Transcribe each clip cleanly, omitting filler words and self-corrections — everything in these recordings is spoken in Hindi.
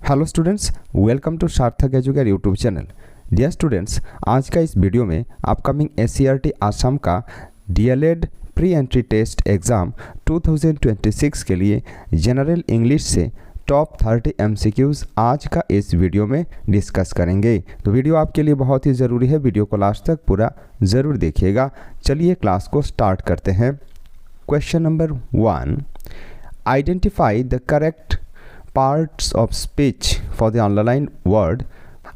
Hello students, welcome to Sarthak Educare YouTube channel. Dear students, आज का इस वीडियो में अपकमिंग SCERT आसाम का DLED pre entry test exam 2026 के लिए जनरल इंग्लिश से टॉप 30 MCQs आज का इस वीडियो में डिस्कस करेंगे। तो वीडियो आपके लिए बहुत ही ज़रूरी है, वीडियो को लास्ट तक पूरा ज़रूर देखिएगा। चलिए क्लास को स्टार्ट करते हैं। Question number 1, identify the correct parts of speech for the underline word.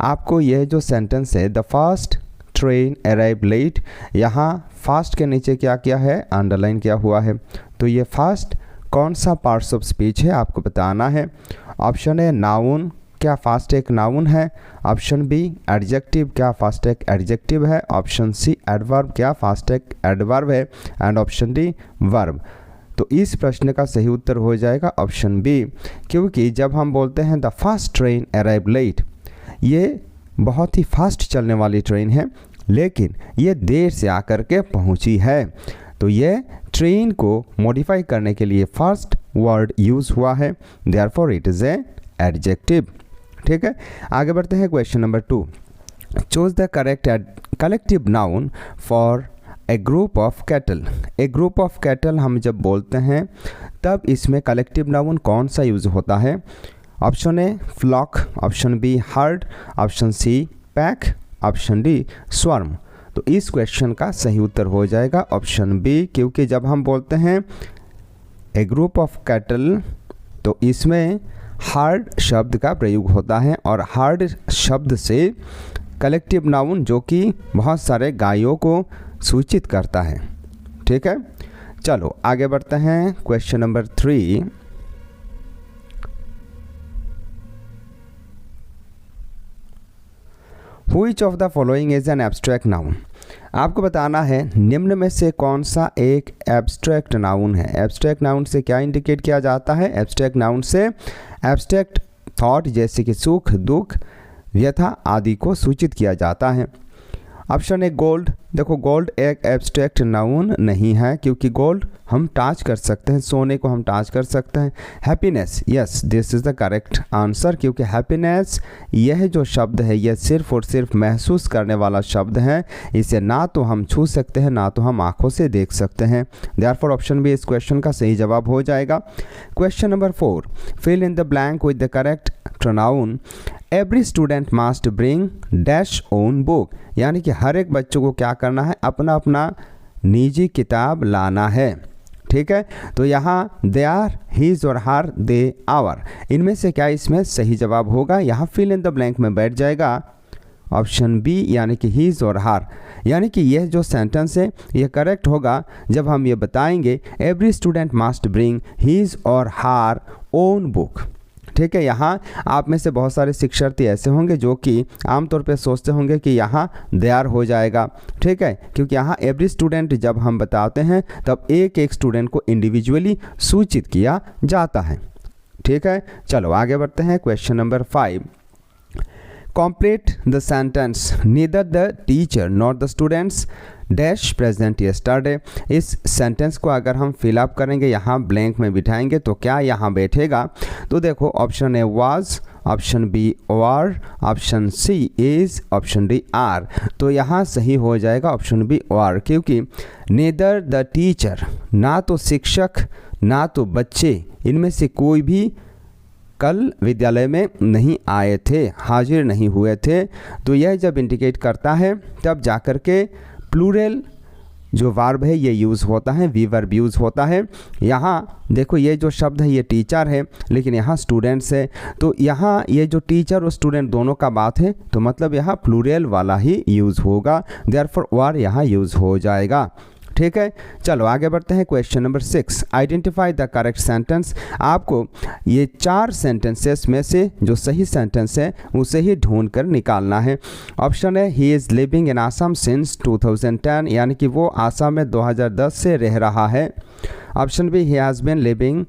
आपको यह जो सेंटेंस है, the first train arrive late, यहाँ फास्ट के नीचे क्या किया है, अंडरलाइन किया हुआ है। तो ये फास्ट कौन सा पार्ट्स ऑफ स्पीच है आपको बताना है। ऑप्शन ए नाउन, क्या फास्ट एक नाउन है। ऑप्शन बी एडजेक्टिव, क्या फास्ट एक एडजेक्टिव है। ऑप्शन सी एडवर्ब, क्या फास्ट एक एडवर्ब है। And option D verb. तो इस प्रश्न का सही उत्तर हो जाएगा ऑप्शन बी, क्योंकि जब हम बोलते हैं the fast train arrive late, ये बहुत ही फास्ट चलने वाली ट्रेन है लेकिन ये देर से आकर के पहुंची है। तो ये ट्रेन को मॉडिफाई करने के लिए फर्स्ट वर्ड यूज़ हुआ है, therefore it is a adjective. ठीक है, आगे बढ़ते हैं। Question number 2, choose the correct collective noun for a group of cattle. A group of cattle हम जब बोलते हैं तब इसमें कलेक्टिव नाउन कौन सा यूज़ होता है। Option A flock, option B herd, option C pack, option D swarm. तो इस क्वेश्चन का सही उत्तर हो जाएगा ऑप्शन बी, क्योंकि जब हम बोलते हैं ए ग्रुप ऑफ कैटल तो इसमें हर्ड शब्द का प्रयोग होता है और हर्ड शब्द से कलेक्टिव नाउन जो कि बहुत सारे गायों को सूचित करता है। ठीक है, चलो आगे बढ़ते हैं। Question number 3, which of the following is an abstract noun. आपको बताना है निम्न में से कौन सा एक एब्स्ट्रैक्ट नाउन है। एब्स्ट्रैक्ट नाउन से क्या इंडिकेट किया जाता है। एब्स्ट्रैक्ट नाउन से एब्स्ट्रैक्ट थॉट जैसे कि सुख, दुख, व्यथा आदि को सूचित किया जाता है। ऑप्शन ए गोल्ड। देखो गोल्ड एक एब्स्ट्रैक्ट नाउन नहीं है, क्योंकि गोल्ड हम टच कर सकते हैं, सोने को हम टच कर सकते हैं। Happiness, yes this is the correct answer, क्योंकि हैप्पीनेस यह जो शब्द है यह सिर्फ और सिर्फ महसूस करने वाला शब्द है। इसे ना तो हम छू सकते हैं ना तो हम आंखों से देख सकते हैं। देयरफॉर ऑप्शन बी इस क्वेश्चन का सही जवाब हो जाएगा। Question number 4, fill in the blank with the correct pronoun. Every student must bring dash own book, यानी कि हर एक बच्चों को क्या करना है, अपना अपना निजी किताब लाना है। ठीक है, तो यहाँ दे आर, हिज और हर, दे आवर, इनमें से क्या इसमें सही जवाब होगा। यहाँ फिल इन द ब्लैंक में बैठ जाएगा ऑप्शन बी, यानी कि हिज और हर। यानी कि यह जो सेंटेंस है यह करेक्ट होगा जब हम ये बताएंगे every student must bring his और हर ओन बुक। ठीक है, यहाँ आप में से बहुत सारे शिक्षार्थी ऐसे होंगे जो कि आमतौर पे सोचते होंगे कि यहाँ देयर हो जाएगा। ठीक है, क्योंकि यहाँ एवरी स्टूडेंट जब हम बताते हैं तब एक एक स्टूडेंट को इंडिविजुअली सूचित किया जाता है। ठीक है, चलो आगे बढ़ते हैं। Question number 5, complete the sentence neither the teacher nor the students dash present yesterday। इस सेंटेंस को अगर हम फिलअप करेंगे, यहाँ ब्लैंक में बिठाएंगे तो क्या यहाँ बैठेगा। तो देखो option A was, option B were, option C is, option D are. तो यहाँ सही हो जाएगा ऑप्शन बी वर, क्योंकि नेदर द टीचर, ना तो शिक्षक ना तो बच्चे, इनमें से कोई भी कल विद्यालय में नहीं आए थे, हाजिर नहीं हुए थे। तो यह जब इंडिकेट करता है तब जाकर के प्लूरल जो वर्ब है ये यूज़ होता है, वी वर्ब यूज़ होता है। यहाँ देखो ये जो शब्द है ये टीचर है लेकिन यहाँ स्टूडेंट्स है, तो यहाँ ये जो टीचर और स्टूडेंट दोनों का बात है तो मतलब यहाँ प्लूरल वाला ही यूज़ होगा, देयरफॉर वर यहाँ यूज़ हो जाएगा। ठीक है, चलो आगे बढ़ते हैं। Question number 6, identify the correct sentence. आपको ये 4 सेंटेंसेस में से जो सही सेंटेंस है उसे ही ढूंढ कर निकालना है। ऑप्शन है he is living in Assam since 2010, यानी कि वो आसाम में 2010 से रह रहा है। Option B he has been living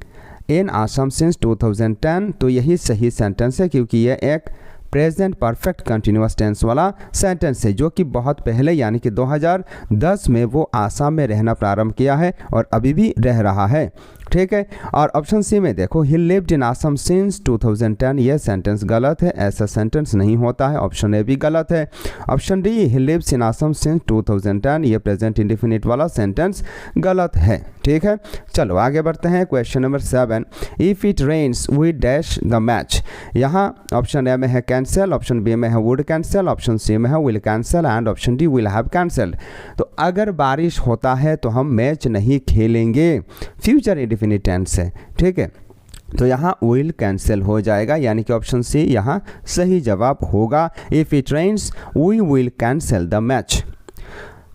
in Assam since 2010, तो यही सही सेंटेंस है क्योंकि यह एक प्रेजेंट परफेक्ट कंटिन्यूअस टेंस वाला सेंटेंस है जो कि बहुत पहले यानी कि 2010 में वो आसाम में रहना प्रारंभ किया है और अभी भी रह रहा है। ठीक है। और ऑप्शन सी में देखो ही लिव्ड इन असम सिंस 2010, यह सेंटेंस गलत है, ऐसा सेंटेंस नहीं होता है, ऑप्शन ए भी गलत है। Option D he lives in Assam since 2010, यह प्रेजेंट इंडेफिनिट वाला सेंटेंस गलत है, ठीक है। चलो आगे बढ़ते हैं। Question number 7, if it rains we dash the match. यहाँ ऑप्शन ए में है कैंसिल, ऑप्शन बी में है वुड कैंसिल, ऑप्शन सी में है will cancel and option D will have cancelled. तो अगर बारिश होता है तो हम मैच नहीं खेलेंगे, फ्यूचर इंडेफिनिट टेंस है, ठीक है। तो यहाँ विल कैंसिल हो जाएगा, यानी कि ऑप्शन सी यहाँ सही जवाब होगा। If it rains we will cancel the match.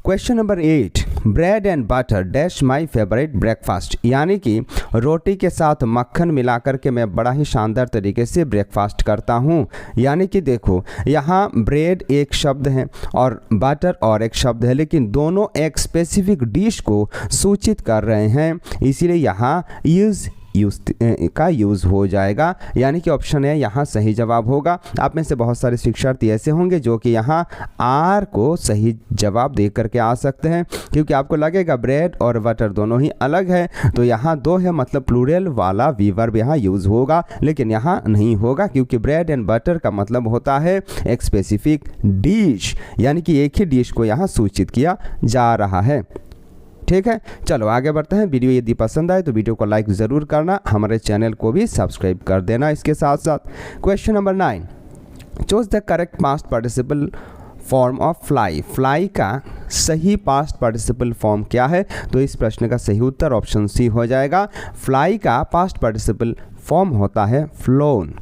Question number 8, bread and butter dash my favourite breakfast. यानी कि रोटी के साथ मक्खन मिलाकर के मैं बड़ा ही शानदार तरीके से ब्रेकफास्ट करता हूँ। यानी कि देखो यहाँ ब्रेड एक शब्द है और बटर और एक शब्द है, लेकिन दोनों एक स्पेसिफिक डिश को सूचित कर रहे हैं, इसीलिए यहाँ का यूज़ हो जाएगा, यानी कि ऑप्शन है यहाँ सही जवाब होगा। आप में से बहुत सारे शिक्षार्थी ऐसे होंगे जो कि यहाँ आर को सही जवाब दे करके आ सकते हैं, क्योंकि आपको लगेगा ब्रेड और बटर दोनों ही अलग है, तो यहाँ दो है मतलब प्लूरल वाला वी वर्ब यहाँ यूज़ होगा, लेकिन यहाँ नहीं होगा क्योंकि ब्रेड एंड बटर का मतलब होता है एक स्पेसिफिक डिश, यानी कि एक ही डिश को यहाँ सूचित किया जा रहा है, ठीक है। चलो आगे बढ़ते हैं। वीडियो यदि पसंद आए तो वीडियो को लाइक ज़रूर करना, हमारे चैनल को भी सब्सक्राइब कर देना इसके साथ साथ। Question number 9, choose the correct past participle form of fly. Fly का सही पास्ट पार्टिसिपल फॉर्म क्या है? तो इस प्रश्न का सही उत्तर ऑप्शन सी हो जाएगा। फ्लाई का पास्ट पार्टिसिपल फॉर्म होता है phloem.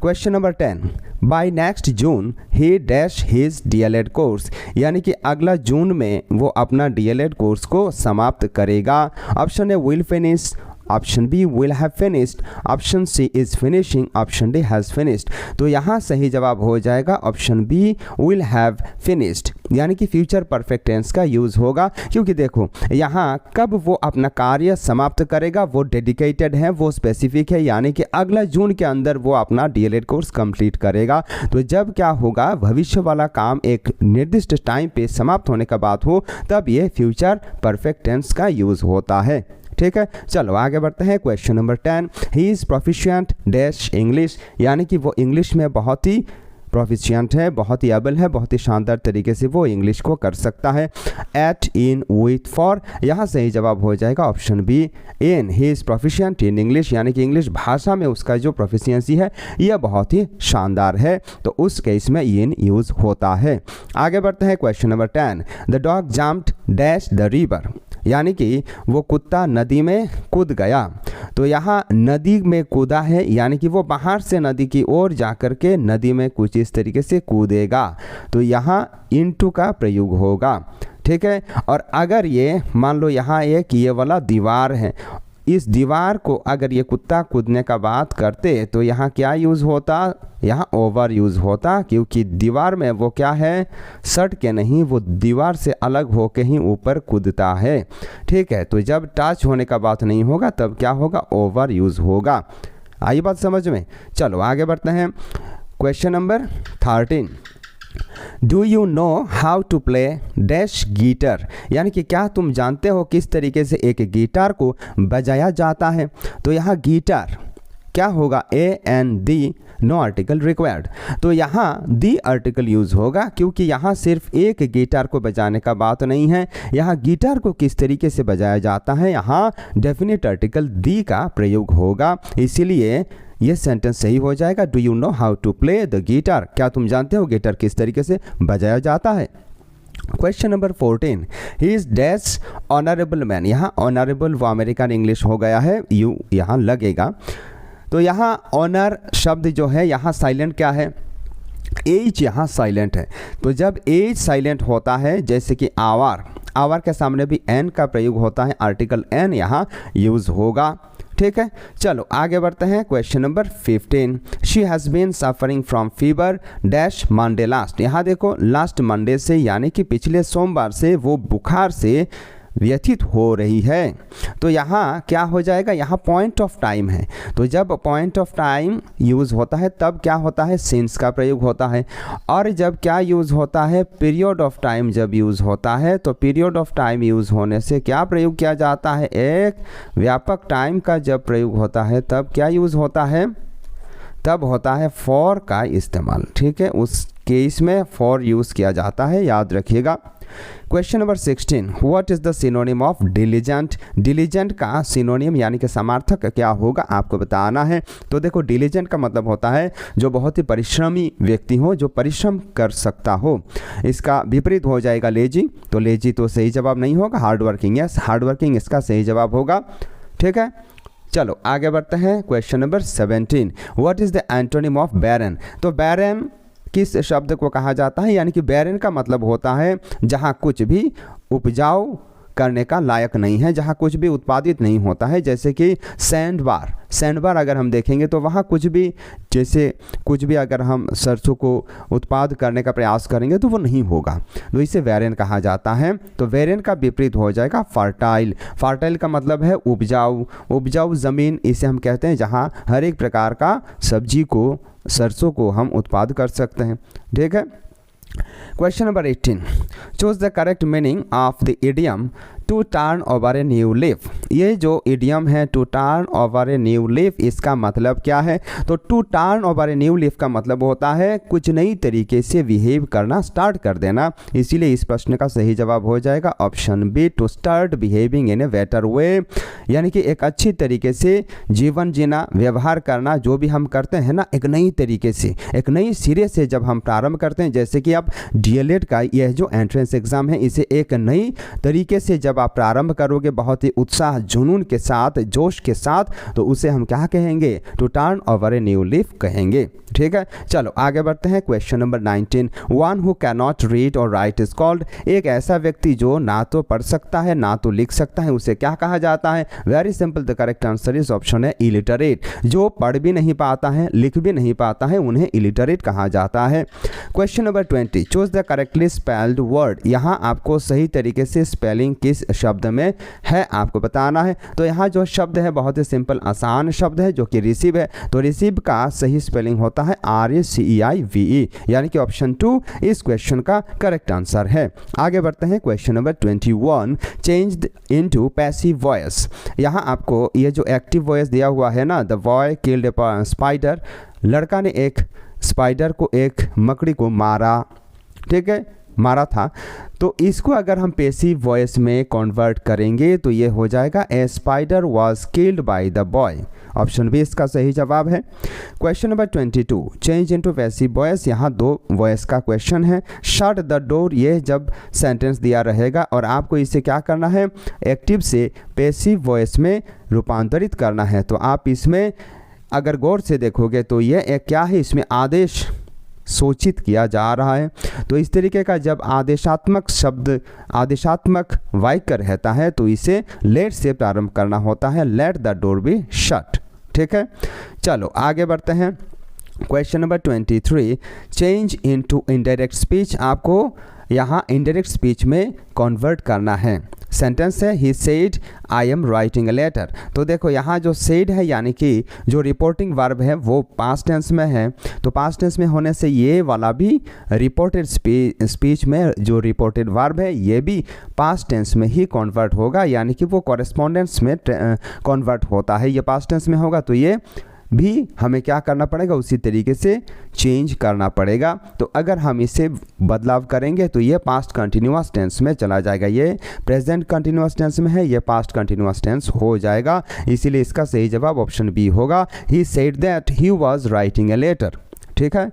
Question number 10, by next June he dash his DLED course. यानी कि अगला जून में वो अपना DLED कोर्स को समाप्त करेगा। Option A will finish, option B will have finished, option C is finishing, option D has finished. तो यहाँ सही जवाब हो जाएगा option B will have finished, यानी कि फ्यूचर परफेक्ट टेंस का यूज़ होगा, क्योंकि देखो यहाँ कब वो अपना कार्य समाप्त करेगा वो डेडिकेटेड है, वो स्पेसिफिक है, यानी कि अगला जून के अंदर वो अपना DLED कोर्स कंप्लीट करेगा। तो जब क्या होगा, भविष्य वाला काम एक निर्दिष्ट टाइम पे समाप्त होने का बात हो, तब ये फ्यूचर परफेक्ट टेंस का यूज़ होता है, ठीक है। चलो आगे बढ़ते हैं। Question number 10, he is proficient dash English. यानी कि वो इंग्लिश में बहुत ही प्रोफिशिएंट है, बहुत ही एबल है, बहुत ही शानदार तरीके से वो इंग्लिश को कर सकता है। एट, इन, विथ, फॉर, यहाँ सही जवाब हो जाएगा option be in. He is proficient in English, यानी कि इंग्लिश भाषा में उसका जो प्रोफिशिएंसी है यह बहुत ही शानदार है, तो उस केस में इन यूज़ होता है। आगे बढ़ते हैं। Question number 10, the dog jumped dash the river. यानी कि वो कुत्ता नदी में कूद गया। तो यहाँ नदी में कूदा है, यानी कि वो बाहर से नदी की ओर जाकर के नदी में कुछ इस तरीके से कूदेगा, तो यहाँ इनटू का प्रयोग होगा, ठीक है। और अगर ये मान लो यहाँ एक ये वाला दीवार है, इस दीवार को अगर ये कुत्ता कूदने का बात करते तो यहाँ क्या यूज़ होता, यहाँ ओवर यूज़ होता, क्योंकि दीवार में वो क्या है, सट के नहीं, वो दीवार से अलग होके ही ऊपर कूदता है, ठीक है। तो जब टच होने का बात नहीं होगा तब क्या होगा, ओवर यूज़ होगा। आई बात समझ में? चलो आगे बढ़ते हैं। Question number 13, do you know how to play dash guitar. यानी कि क्या तुम जानते हो किस तरीके से एक गिटार को बजाया जाता है? तो यहाँ गिटार क्या होगा, AND, नो आर्टिकल रिक्वायर्ड। तो यहाँ दी आर्टिकल यूज़ होगा, क्योंकि यहाँ सिर्फ एक गिटार को बजाने का बात नहीं है, यहाँ गिटार को किस तरीके से बजाया जाता है, यहाँ डेफिनेट आर्टिकल दी का प्रयोग होगा, इसीलिए ये सेंटेंस सही हो जाएगा। Do you know how to play the guitar. क्या तुम जानते हो गिटार किस तरीके से बजाया जाता है? Question number 14, he is dash honourable man. यहाँ ऑनरेबल वो अमेरिकन इंग्लिश हो गया है, यू यहाँ लगेगा। तो यहाँ ऑनर शब्द जो है यहाँ साइलेंट क्या है, एच यहाँ साइलेंट है। तो जब एच साइलेंट होता है, जैसे कि आवर, आवर के सामने भी एन का प्रयोग होता है, आर्टिकल एन यहाँ यूज़ होगा, ठीक है। चलो आगे बढ़ते हैं। Question number 15, she has been suffering from fever dash Monday last. यहाँ देखो लास्ट मंडे से, यानी कि पिछले सोमवार से वो बुखार से व्यतीत हो रही है। तो यहाँ क्या हो जाएगा, यहाँ पॉइंट ऑफ टाइम है, तो जब पॉइंट ऑफ टाइम यूज़ होता है तब क्या होता है, सिंस का प्रयोग होता है। और जब क्या यूज़ होता है, पीरियड ऑफ टाइम जब यूज़ होता है, तो पीरियड ऑफ टाइम यूज़ होने से क्या प्रयोग किया जाता है, एक व्यापक टाइम का जब प्रयोग होता है तब क्या यूज़ होता है, तब होता है फॉर का इस्तेमाल। ठीक है, उस केस में फॉर यूज़ किया जाता है, याद रखिएगा। Question number 16, what is the synonym of diligent. Diligent का सिनोनिम यानी कि समार्थक क्या होगा आपको बताना है। तो देखो, डिलीजेंट का मतलब होता है जो बहुत ही परिश्रमी व्यक्ति हो, जो परिश्रम कर सकता हो। इसका विपरीत हो जाएगा लेजी, तो लेजी तो सही जवाब नहीं होगा। Hard working, yes hard working इसका सही जवाब होगा। ठीक है, चलो आगे बढ़ते हैं। Question number 17, what is the antonym of barren. तो बैरन किस शब्द को कहा जाता है, यानी कि बैरन का मतलब होता है जहाँ कुछ भी उपजाऊ करने का लायक नहीं है, जहाँ कुछ भी उत्पादित नहीं होता है। जैसे कि सैंड बार, सैंड बार अगर हम देखेंगे तो वहाँ कुछ भी, जैसे कुछ भी अगर हम सरसों को उत्पाद करने का प्रयास करेंगे तो वो नहीं होगा, तो इसे बैरन कहा जाता है। तो बैरन का विपरीत हो जाएगा फर्टाइल। फर्टाइल का मतलब है उपजाऊ, उपजाऊ ज़मीन इसे हम कहते हैं जहाँ हर एक प्रकार का सब्जी को, सरसों को हम उत्पाद कर सकते हैं। ठीक है, question number 18, choose the correct meaning of the idiom to turn over a new leaf. ये जो इडियम है to turn over a new leaf, इसका मतलब क्या है, तो to turn over a new leaf का मतलब होता है कुछ नई तरीके से बिहेव करना स्टार्ट कर देना। इसीलिए इस प्रश्न का सही जवाब हो जाएगा option B, to start behaving in a better way, यानी कि एक अच्छी तरीके से जीवन जीना, व्यवहार करना, जो भी हम करते हैं ना एक नई तरीके से, एक नई सिरे से जब हम प्रारंभ करते हैं। जैसे कि आप डीएलएड का यह जो एंट्रेंस एग्ज़ाम है, इसे एक नई तरीके से जब आप प्रारंभ करोगे बहुत ही उत्साह, जुनून के साथ, जोश के साथ, तो उसे हम क्या कहेंगे, to turn over a new leaf कहेंगे। ठीक है, चलो आगे बढ़ते हैं। Question number 19, one who can not read और राइट इज कॉल्ड। एक ऐसा व्यक्ति जो ना तो पढ़ सकता है ना तो लिख सकता है, उसे क्या कहा जाता है। Very simple, the correct answer is option है इलिटरेट। जो पढ़ भी नहीं पाता है, लिख भी नहीं पाता है, उन्हें इलिटरेट कहा जाता है। Question number 20, choose the correctly spelled word. यहाँ आपको सही तरीके से स्पेलिंग किस शब्द में है आपको बताना है। तो यहाँ जो शब्द है बहुत ही सिंपल आसान शब्द है जो कि रिसीव है। तो रिसीव का सही स्पेलिंग होता है RACEIVE, यानी कि ऑप्शन 2 इस क्वेश्चन का करेक्ट आंसर है। आगे बढ़ते हैं। Question number 21, changed into passive voice. यहाँ आपको ये जो एक्टिव वॉइस दिया हुआ है ना, the boy killed A spider, लड़का ने एक स्पाइडर को, एक मकड़ी को मारा। ठीक है, मारा था। तो इसको अगर हम पैसिव वॉइस में कन्वर्ट करेंगे तो ये हो जाएगा a spider was killed by the boy. Option B इसका सही जवाब है। Question number 22, change into passive voice. यहाँ दो वॉइस का क्वेश्चन है। शट द डोर, ये जब सेंटेंस दिया रहेगा और आपको इसे क्या करना है, एक्टिव से पैसिव वॉइस में रूपांतरित करना है। तो आप इसमें अगर गौर से देखोगे तो ये एक क्या है, इसमें आदेश सूचित किया जा रहा है। तो इस तरीके का जब आदेशात्मक शब्द, आदेशात्मक वाक्य रहता है तो इसे लेट से प्रारंभ करना होता है, let the door be shut. ठीक है, चलो आगे बढ़ते हैं। Question number 23, change into indirect speech. आपको यहाँ इनडायरेक्ट स्पीच में कन्वर्ट करना है। सेंटेंस है he said I am writing a letter. तो देखो यहाँ जो सेड है यानी कि जो रिपोर्टिंग वर्ब है वो पास्ट टेंस में है। तो पास्ट टेंस में होने से ये वाला भी रिपोर्टेड स्पीच में जो रिपोर्टेड वर्ब है ये भी पास्ट टेंस में ही कन्वर्ट होगा, यानी कि वो कॉरेस्पॉन्डेंस में कन्वर्ट होता है। ये पास्ट टेंस में होगा तो ये भी हमें क्या करना पड़ेगा, उसी तरीके से चेंज करना पड़ेगा। तो अगर हम इसे बदलाव करेंगे तो ये पास्ट कंटिन्यूअस टेंस में चला जाएगा। ये प्रेजेंट कंटिन्यूअस टेंस में है, ये पास्ट कंटिन्यूअस टेंस हो जाएगा। इसीलिए इसका सही जवाब ऑप्शन बी होगा, he said that he was writing a letter. ठीक है,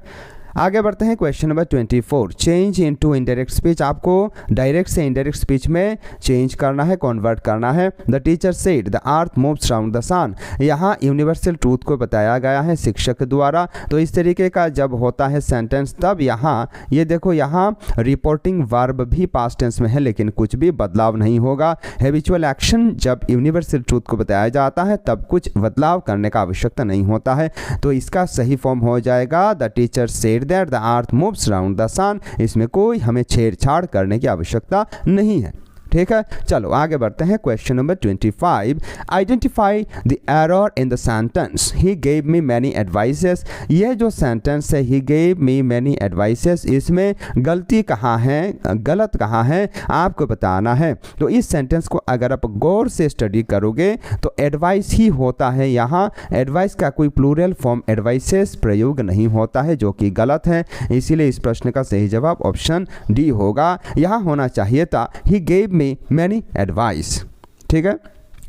आगे बढ़ते हैं। Question number 24, change into indirect speech. आपको डायरेक्ट से इनडायरेक्ट स्पीच में चेंज करना है, कन्वर्ट करना है। The teacher said the earth moves around the sun. यहाँ यूनिवर्सल ट्रूथ को बताया गया है शिक्षक द्वारा। तो इस तरीके का जब होता है सेंटेंस तब यहाँ ये देखो, यहाँ रिपोर्टिंग वर्ब भी पास्ट टेंस में है लेकिन कुछ भी बदलाव नहीं होगा। हैबिचुअल एक्शन जब यूनिवर्सल ट्रूथ को बताया जाता है तब कुछ बदलाव करने का आवश्यकता नहीं होता है। तो इसका सही फॉर्म हो जाएगा the teacher said that the earth moves around the sun. इसमें कोई हमें छेड़छाड़ करने की आवश्यकता नहीं है। ठीक है, चलो आगे बढ़ते हैं। Question number 25, identify the error in the sentence he gave me many advices. यह जो सेंटेंस है he gave me many advices, इसमें गलती कहाँ है, गलत कहाँ है, आपको बताना है। तो इस सेंटेंस को अगर आप गौर से स्टडी करोगे तो एडवाइस ही होता है, यहाँ एडवाइस का कोई प्लूरल फॉर्म एडवाइसेस प्रयोग नहीं होता है, जो कि गलत है। इसीलिए इस प्रश्न का सही जवाब ऑप्शन डी होगा। यहाँ होना चाहिए था he gave me many advice. ठीक है,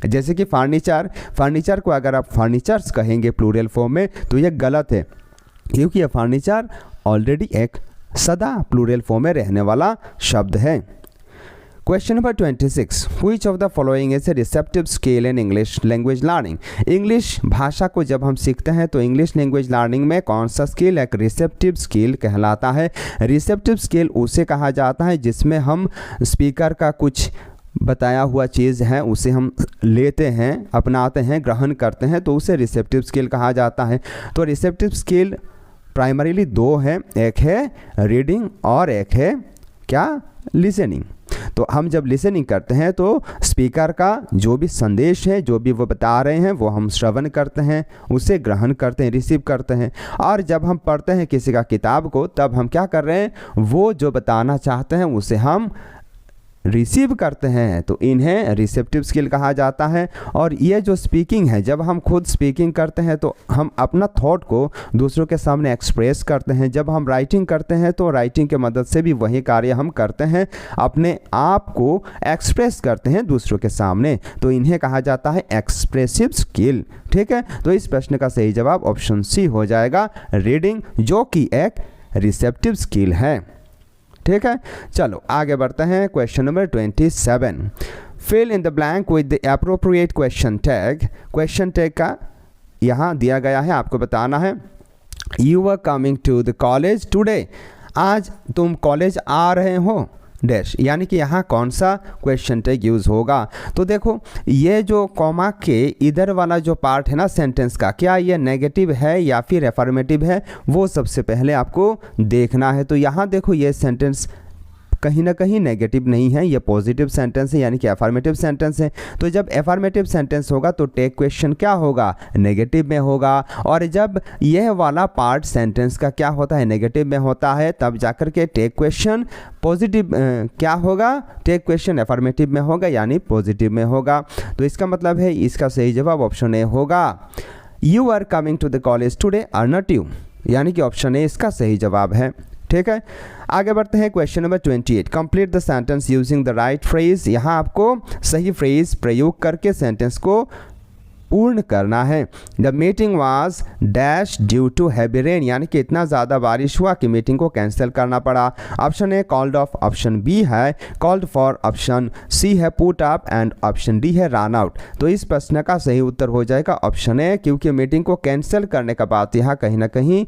जैसे कि फर्नीचर को अगर आप फर्नीचर्स कहेंगे प्लूरल फॉर्म में तो यह गलत है, क्योंकि यह फर्नीचर ऑलरेडी एक सदा प्लूरल फॉर्म में रहने वाला शब्द है। Question number 26, which of the following is a receptive scale in English language learning. English भाषा को जब हम सीखते हैं तो इंग्लिश लैंग्वेज लर्निंग में कौन सा स्केल एक रिसेप्टिव स्केल कहलाता है। रिसेप्टिव स्केल उसे कहा जाता है जिसमें हम स्पीकर का कुछ बताया हुआ चीज़ है उसे हम लेते हैं, अपनाते हैं, ग्रहण करते हैं, तो उसे रिसेप्टिव स्केल कहा जाता है। तो रिसेप्टिव स्केल प्राइमरीली दो हैं, एक है रीडिंग और एक है क्या, लिसनिंग। तो हम जब लिसनिंग करते हैं तो स्पीकर का जो भी संदेश है, जो भी वो बता रहे हैं, वो हम श्रवण करते हैं, उसे ग्रहण करते हैं, रिसीव करते हैं। और जब हम पढ़ते हैं किसी का किताब को, तब हम क्या कर रहे हैं, वो जो बताना चाहते हैं उसे हम रिसीव करते हैं। तो इन्हें रिसेप्टिव स्किल कहा जाता है। और ये जो स्पीकिंग है, जब हम खुद स्पीकिंग करते हैं तो हम अपना थॉट को दूसरों के सामने एक्सप्रेस करते हैं। जब हम राइटिंग करते हैं तो राइटिंग के मदद से भी वही कार्य हम करते हैं, अपने आप को एक्सप्रेस करते हैं दूसरों के सामने। तो इन्हें कहा जाता है एक्सप्रेसिव स्किल। ठीक है, तो इस प्रश्न का सही जवाब ऑप्शन सी हो जाएगा, रीडिंग, जो कि एक रिसेप्टिव स्किल है। ठीक है, चलो आगे बढ़ते हैं। Question number 27, fill in the blank with the appropriate question tag. Question tag का यहाँ दिया गया है, आपको बताना है। You are coming to the college today. आज तुम कॉलेज आ रहे हो डैश, यानी कि यहाँ कौन सा क्वेश्चन टैग यूज़ होगा। तो देखो, ये जो कॉमा के इधर वाला जो पार्ट है ना सेंटेंस का, क्या ये नेगेटिव है या फिर एफर्मेटिव है, वो सबसे पहले आपको देखना है। तो यहाँ देखो, ये सेंटेंस कहीं ना कहीं नेगेटिव नहीं है, ये पॉजिटिव सेंटेंस है, यानी कि एफर्मेटिव सेंटेंस है। तो जब एफर्मेटिव सेंटेंस होगा तो टेक क्वेश्चन क्या होगा, नेगेटिव में होगा। और जब यह वाला पार्ट सेंटेंस का क्या होता है, नेगेटिव में होता है, तब जाकर के टेक क्वेश्चन पॉजिटिव क्या होगा, टेक क्वेश्चन एफर्मेटिव में होगा, यानी पॉजिटिव में होगा। तो इसका मतलब है इसका सही जवाब ऑप्शन ए होगा। You are coming to the college today are not you, यानी कि ऑप्शन ए इसका सही जवाब है। ठीक है, आगे बढ़ते हैं। Question number 28, complete the sentence using the right phrase. यहाँ आपको सही फ्रेज प्रयोग करके सेंटेंस को पूर्ण करना है। The meeting was dash due to heavy rain, यानी कि इतना ज़्यादा बारिश हुआ कि मीटिंग को कैंसिल करना पड़ा। Option A called off, option B है कॉल्ड फॉर, ऑप्शन सी है put up and option D है रन आउट। तो इस प्रश्न का सही उत्तर हो जाएगा ऑप्शन ए, क्योंकि मीटिंग को कैंसिल करने का बात यहाँ कहीं ना कहीं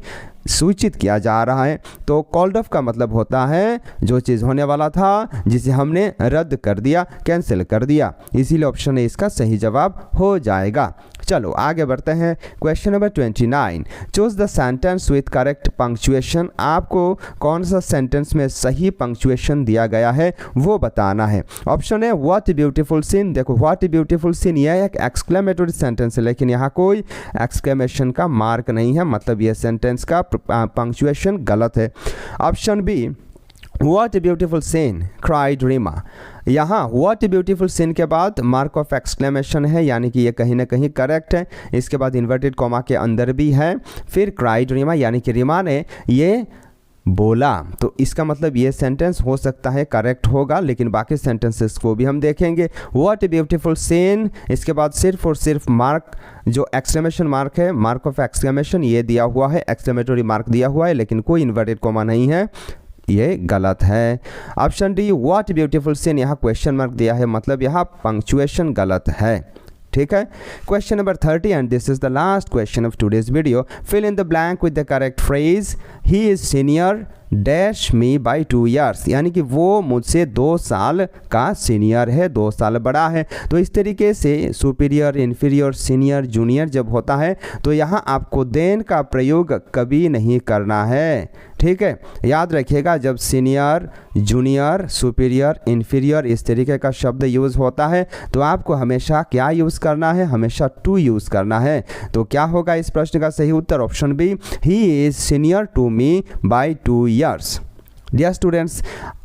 सूचित किया जा रहा है। तो कॉल्ड ऑफ का मतलब होता है जो चीज़ होने वाला था जिसे हमने रद्द कर दिया, कैंसिल कर दिया, इसीलिए ऑप्शन ए इसका सही जवाब हो जाएगा। चलो आगे बढ़ते हैं। Question number 29, choose the sentence with correct punctuation. आपको कौन सा सेंटेंस में सही पंक्चुएशन दिया गया है वो बताना है। ऑप्शन है व्हाट ब्यूटीफुल सीन। देखो, व्हाट ब्यूटीफुल सीन यह एक एक्सक्लेमेटरी सेंटेंस है, लेकिन यहाँ कोई एक्सक्लेमेशन का मार्क नहीं है, मतलब यह सेंटेंस का पंक्चुएशन गलत है। Option B what beautiful scene cried Reema. यहाँ व्हाट ब्यूटीफुल सीन के बाद मार्क ऑफ एक्सक्लेमेशन है, यानी कि ये कहीं ना कहीं करेक्ट है। इसके बाद इन्वर्टेड कॉमा के अंदर भी है, फिर क्राइड रीमा, यानी कि रीमा ने ये बोला। तो इसका मतलब ये सेंटेंस हो सकता है करेक्ट होगा, लेकिन बाकी सेंटेंसेस को भी हम देखेंगे। व्हाट ब्यूटीफुल सीन, इसके बाद सिर्फ और सिर्फ मार्क जो एक्सक्लेमेशन मार्क है, मार्क ऑफ एक्सक्लेमेशन ये दिया हुआ है, एक्सक्लेमेटरी मार्क दिया हुआ है, लेकिन कोई इन्वर्टेड कॉमा नहीं है, ये गलत है। Option D what beautiful scene, यहाँ क्वेश्चन मार्क दिया है, मतलब यहाँ पंक्चुएशन गलत है। ठीक है, question number 30 and this is the last question of today's video. Fill in the blank with the correct phrase. He is senior dash me by 2 years, यानी कि वो मुझसे 2 साल का सीनियर है, 2 साल बड़ा है। तो इस तरीके से सुपीरियर, इन्फीरियर, सीनियर, जूनियर जब होता है तो यहाँ आपको देन का प्रयोग कभी नहीं करना है, ठीक है। याद रखिएगा, जब सीनियर, जूनियर, सुपीरियर, इन्फीरियर इस तरीके का शब्द यूज़ होता है तो आपको हमेशा क्या यूज़ करना है, हमेशा टू यूज़ करना है। तो क्या होगा इस प्रश्न का सही उत्तर? Option B, he is senior to me by 2 years। Dear students,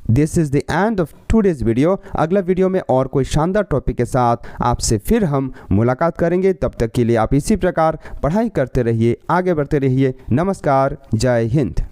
this is the end of today's video. अगला वीडियो में और कोई शानदार टॉपिक के साथ आपसे फिर हम मुलाकात करेंगे। तब तक के लिए आप इसी प्रकार पढ़ाई करते रहिए, आगे बढ़ते रहिए। नमस्कार, जय हिंद।